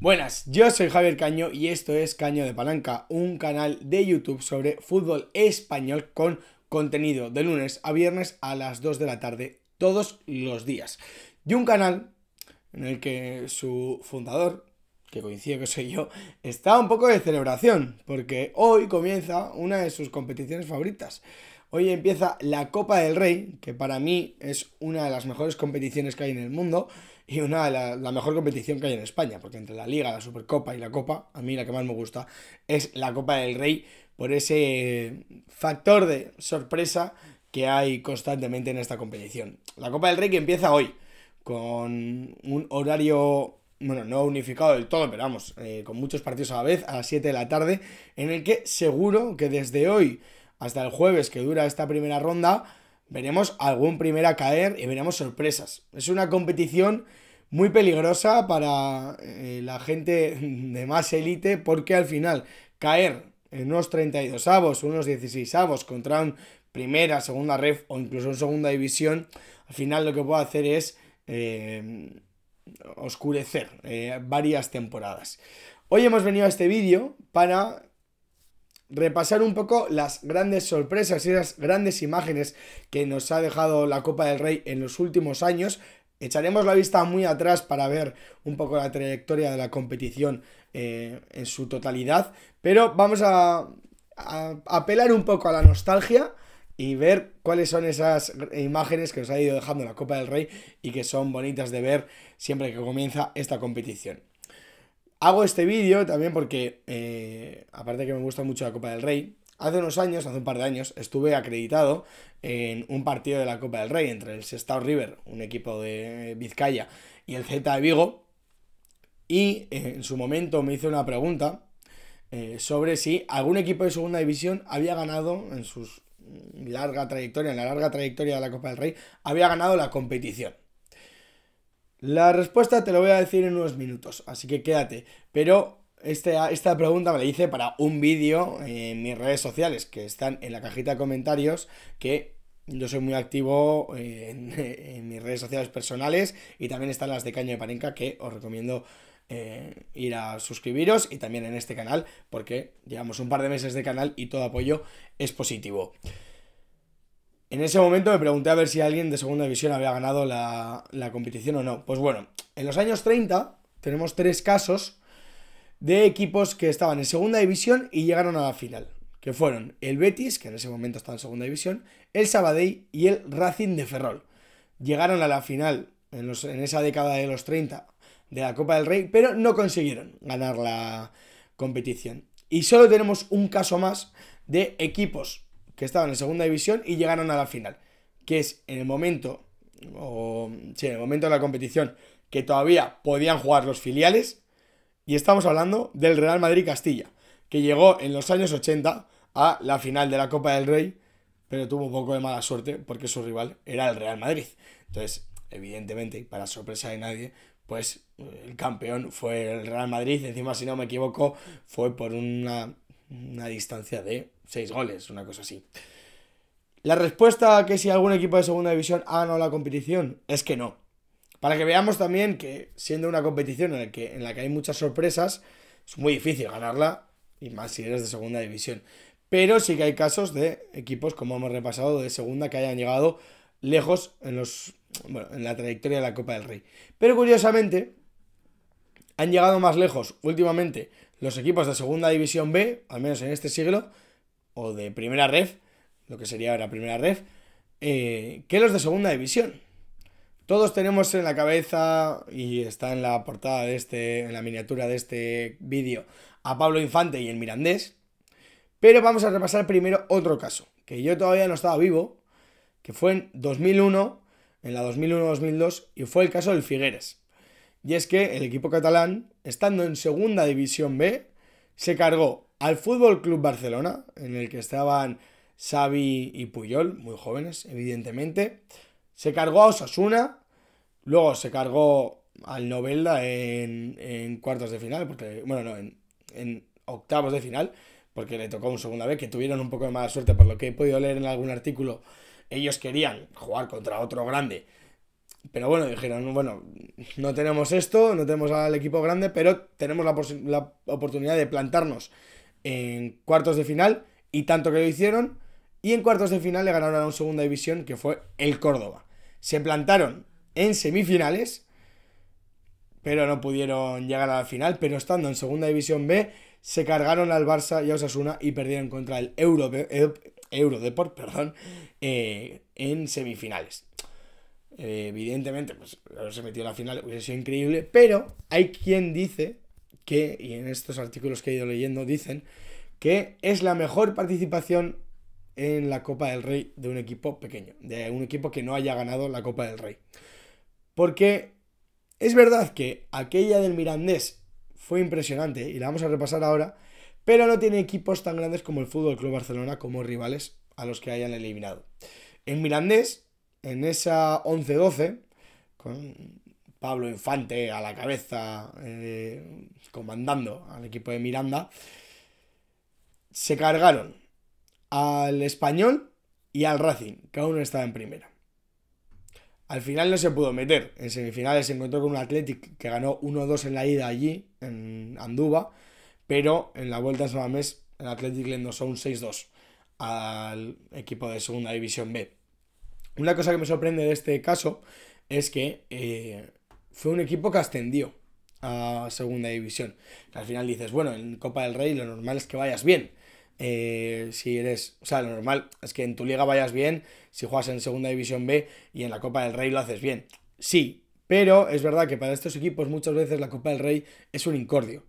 Buenas, yo soy Javier Caño y esto es Caño de Palanca, un canal de YouTube sobre fútbol español con contenido de lunes a viernes a las 2 de la tarde todos los días. Y un canal en el que su fundador, que coincide que soy yo, está un poco de celebración, porque hoy comienza una de sus competiciones favoritas. Hoy empieza la Copa del Rey, que para mí es una de las mejores competiciones que hay en el mundo y una de la mejor competición que hay en España, porque entre la Liga, la Supercopa y la Copa, a mí la que más me gusta es la Copa del Rey por ese factor de sorpresa que hay constantemente en esta competición. La Copa del Rey que empieza hoy, con un horario, bueno, no unificado del todo, pero vamos, con muchos partidos a la vez, a las 7 de la tarde, en el que seguro que desde hoy hasta el jueves que dura esta primera ronda, veremos algún primer a caer y veremos sorpresas. Es una competición muy peligrosa para la gente de más élite, porque al final caer en unos 32avos, unos 16avos contra un primera, segunda ref o incluso en segunda división, al final lo que puede hacer es oscurecer varias temporadas. Hoy hemos venido a este vídeo para repasar un poco las grandes sorpresas y las grandes imágenes que nos ha dejado la Copa del Rey en los últimos años. Echaremos la vista muy atrás para ver un poco la trayectoria de la competición en su totalidad, pero vamos a apelar un poco a la nostalgia y ver cuáles son esas imágenes que nos ha ido dejando la Copa del Rey y que son bonitas de ver siempre que comienza esta competición. Hago este vídeo también porque, aparte que me gusta mucho la Copa del Rey, hace un par de años, estuve acreditado en un partido de la Copa del Rey entre el Sestao River, un equipo de Vizcaya, y el Celta de Vigo, y en su momento me hizo una pregunta sobre si algún equipo de segunda división había ganado en la larga trayectoria de la Copa del Rey, había ganado la competición. La respuesta te lo voy a decir en unos minutos, así que quédate. Pero esta pregunta me la hice para un vídeo en mis redes sociales, que están en la cajita de comentarios, que yo soy muy activo en mis redes sociales personales y también están las de Caño de Palanca, que os recomiendo ir a suscribiros, y también en este canal, porque llevamos un par de meses de canal y todo apoyo es positivo. En ese momento me pregunté a ver si alguien de segunda división había ganado la competición o no. Pues bueno, en los años 30 tenemos 3 casos de equipos que estaban en segunda división y llegaron a la final, que fueron el Betis, que en ese momento estaba en segunda división, el Sabadell y el Racing de Ferrol. Llegaron a la final en esa década de los 30 de la Copa del Rey, pero no consiguieron ganar la competición. Y solo tenemos un caso más de equipos que estaban en segunda división y llegaron a la final, que es en el momento de la competición que todavía podían jugar los filiales, y estamos hablando del Real Madrid Castilla, que llegó en los años 80 a la final de la Copa del Rey, pero tuvo un poco de mala suerte porque su rival era el Real Madrid. Entonces, evidentemente, y para sorpresa de nadie, pues el campeón fue el Real Madrid. Encima, si no me equivoco, fue por una distancia de 6 goles, una cosa así. La respuesta a que si algún equipo de segunda división ha ganado la competición es que no. Para que veamos también que, siendo una competición en la que hay muchas sorpresas, es muy difícil ganarla, y más si eres de segunda división. Pero sí que hay casos de equipos, como hemos repasado, de segunda, que hayan llegado lejos en la trayectoria de la Copa del Rey. Pero curiosamente, han llegado más lejos últimamente los equipos de segunda división B, al menos en este siglo, o de primera ref, lo que sería la primera ref, que los de segunda división. Todos tenemos en la cabeza, y está en la portada en la miniatura de este vídeo, a Pablo Infante y el Mirandés. Pero vamos a repasar primero otro caso, que yo todavía no estaba vivo, que fue en 2001, en la 2001-2002, y fue el caso del Figueres. Y es que el equipo catalán, estando en segunda división B, se cargó al Fútbol Club Barcelona, en el que estaban Xavi y Puyol, muy jóvenes, evidentemente. Se cargó a Osasuna, luego se cargó al Novelda en cuartos de final, en octavos de final, porque le tocó un segunda vez, que tuvieron un poco de mala suerte, por lo que he podido leer en algún artículo. Ellos querían jugar contra otro grande Pero bueno, dijeron, bueno, no tenemos esto, no tenemos al equipo grande, pero tenemos la oportunidad de plantarnos en cuartos de final, y tanto que lo hicieron, y en cuartos de final le ganaron a un segunda división que fue el Córdoba. Se plantaron en semifinales, pero no pudieron llegar a la final, pero estando en segunda división B, se cargaron al Barça y a Osasuna y perdieron contra el Eurodeport, perdón, en semifinales. Evidentemente, pues haberse metido a la final hubiese sido increíble, pero hay quien dice que, y en estos artículos que he ido leyendo dicen, que es la mejor participación en la Copa del Rey de un equipo pequeño, de un equipo que no haya ganado la Copa del Rey. Porque es verdad que aquella del Mirandés fue impresionante y la vamos a repasar ahora, pero no tiene equipos tan grandes como el Fútbol Club Barcelona como rivales a los que hayan eliminado. En Mirandés, en esa 11-12, con Pablo Infante a la cabeza, comandando al equipo de Miranda, se cargaron al Español y al Racing, cada uno estaba en primera. Al final no se pudo meter. En semifinales se encontró con un Athletic que ganó 1-2 en la ida allí, en Andúba, pero en la vuelta en San Mamés el Athletic le endosó un 6-2 al equipo de segunda división B. Una cosa que me sorprende de este caso es que fue un equipo que ascendió a segunda división. Al final dices, bueno, en Copa del Rey lo normal es que vayas bien. Si eres, o sea, lo normal es que en tu liga vayas bien si juegas en segunda división B y en la Copa del Rey lo haces bien. Sí, pero es verdad que para estos equipos muchas veces la Copa del Rey es un incordio.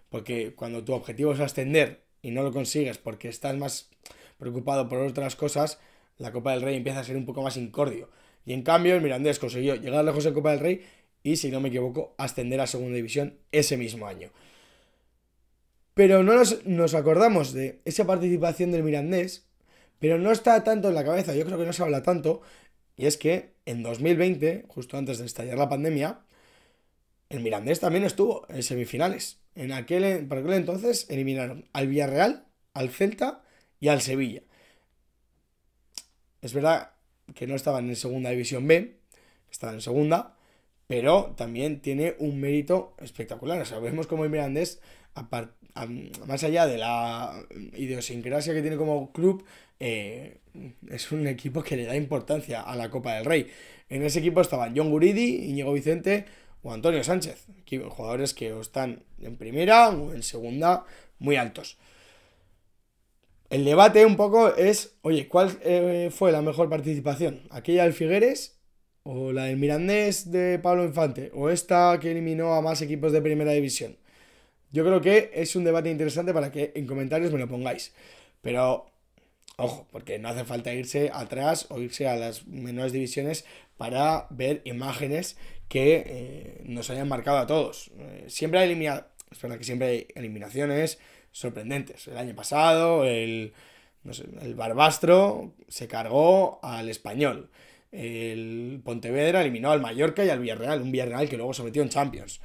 Porque cuando tu objetivo es ascender y no lo consigues porque estás más preocupado por otras cosas, la Copa del Rey empieza a ser un poco más incordio. Y en cambio el Mirandés consiguió llegar lejos en Copa del Rey y, si no me equivoco, ascender a segunda división ese mismo año. Pero no nos acordamos de esa participación del Mirandés, pero no está tanto en la cabeza, yo creo que no se habla tanto, y es que en 2020, justo antes de estallar la pandemia, el Mirandés también estuvo en semifinales. Por aquel entonces eliminaron al Villarreal, al Celta y al Sevilla. Es verdad que no estaban en segunda división B, estaban en segunda, pero también tiene un mérito espectacular. O sea, vemos como el Mirandés, más allá de la idiosincrasia que tiene como club, es un equipo que le da importancia a la Copa del Rey. En ese equipo estaban John Guridi, Íñigo Vicente o Antonio Sánchez, jugadores que o están en primera o en segunda muy altos. El debate un poco es, oye, ¿cuál fue la mejor participación? ¿Aquella del Figueres o la del Mirandés de Pablo Infante? ¿O esta que eliminó a más equipos de primera división? Yo creo que es un debate interesante para que en comentarios me lo pongáis. Pero, ojo, porque no hace falta irse atrás o irse a las menores divisiones para ver imágenes que nos hayan marcado a todos. Siempre hay es verdad que siempre hay eliminaciones sorprendentes. El año pasado, no sé, el Barbastro se cargó al Español. El Pontevedra eliminó al Mallorca y al Villarreal, un Villarreal que luego se metió en Champions.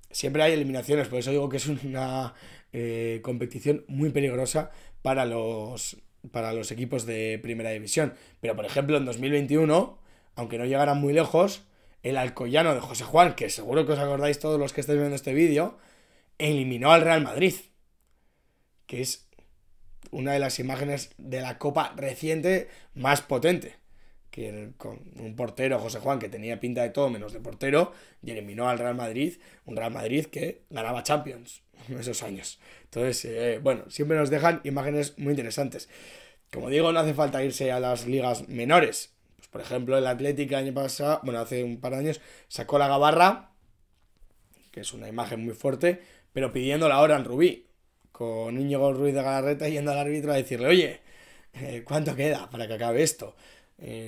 Siempre hay eliminaciones, por eso digo que es una competición muy peligrosa para los equipos de primera división. Pero por ejemplo en 2021, aunque no llegaran muy lejos, el Alcoyano de José Juan, que seguro que os acordáis todos los que estáis viendo este vídeo, eliminó al Real Madrid, que es una de las imágenes de la Copa reciente más potente, que con un portero, José Juan, que tenía pinta de todo menos de portero, y eliminó al Real Madrid, un Real Madrid que ganaba Champions en esos años. Entonces, bueno, siempre nos dejan imágenes muy interesantes. Como digo, no hace falta irse a las ligas menores. Pues, por ejemplo, el Atlético el año pasado, bueno, hace un par de años, sacó la Gabarra, que es una imagen muy fuerte, pero pidiendo la hora en Rubí, con Íñigo Ruiz de Galarreta yendo al árbitro a decirle, oye, ¿cuánto queda para que acabe esto?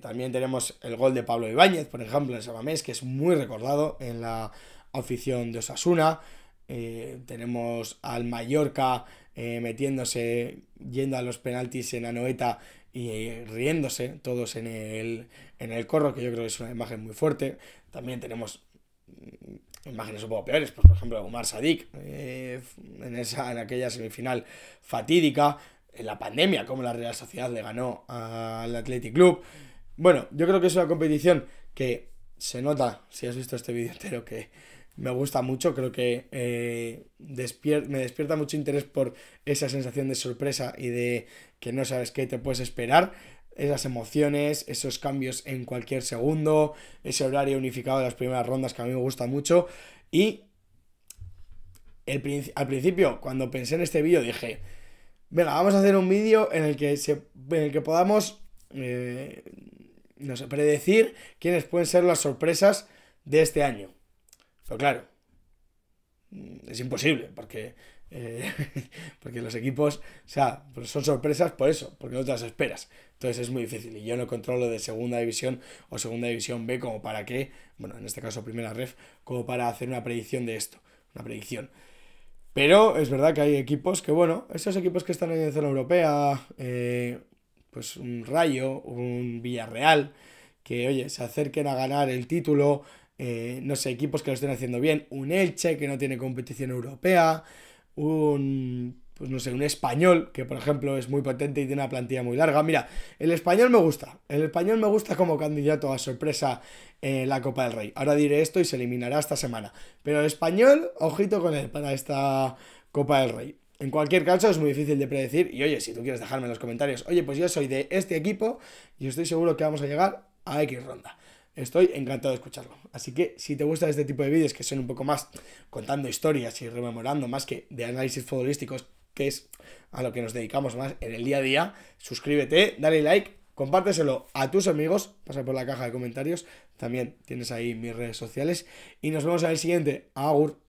También tenemos el gol de Pablo Ibáñez, por ejemplo, en San Mamés, que es muy recordado en la afición de Osasuna. Tenemos al Mallorca metiéndose, yendo a los penaltis en Anoeta y riéndose todos en el corro, que yo creo que es una imagen muy fuerte. También tenemos imágenes un poco peores, pues, por ejemplo, Omar Sadik en aquella semifinal fatídica, en la pandemia, como la Real Sociedad le ganó al Athletic Club. Bueno, yo creo que es una competición que se nota, si has visto este vídeo entero, que me gusta mucho. Creo que me despierta mucho interés por esa sensación de sorpresa y de que no sabes qué te puedes esperar. Esas emociones, esos cambios en cualquier segundo, ese horario unificado de las primeras rondas que a mí me gusta mucho. Y al principio, cuando pensé en este vídeo, dije, venga, vamos a hacer un vídeo en el que podamos, no sé, predecir quiénes pueden ser las sorpresas de este año. Pero claro, es imposible, porque, eh, porque los equipos, o sea, pues son sorpresas por eso, porque no te las esperas. Entonces es muy difícil. Y yo no controlo de segunda división o segunda división B como para que, bueno, en este caso primera ref, como para hacer una predicción de esto. Una predicción. Pero es verdad que hay equipos que, bueno, esos equipos que están en zona europea, pues un Rayo, un Villarreal, que, oye, se acerquen a ganar el título, no sé, equipos que lo estén haciendo bien, un Elche que no tiene competición europea, pues no sé, un Español que, por ejemplo, es muy potente y tiene una plantilla muy larga. Mira, el Español me gusta como candidato a sorpresa en la Copa del Rey. Ahora diré esto y se eliminará esta semana. Pero el Español, ojito con él para esta Copa del Rey. En cualquier caso, es muy difícil de predecir. Y oye, si tú quieres dejarme en los comentarios, oye, pues yo soy de este equipo y estoy seguro que vamos a llegar a X ronda. Estoy encantado de escucharlo. Así que si te gusta este tipo de vídeos que son un poco más contando historias y rememorando más que de análisis futbolísticos, que es a lo que nos dedicamos más en el día a día, suscríbete, dale like, compárteselo a tus amigos, pasa por la caja de comentarios, también tienes ahí mis redes sociales y nos vemos en el siguiente. Agur.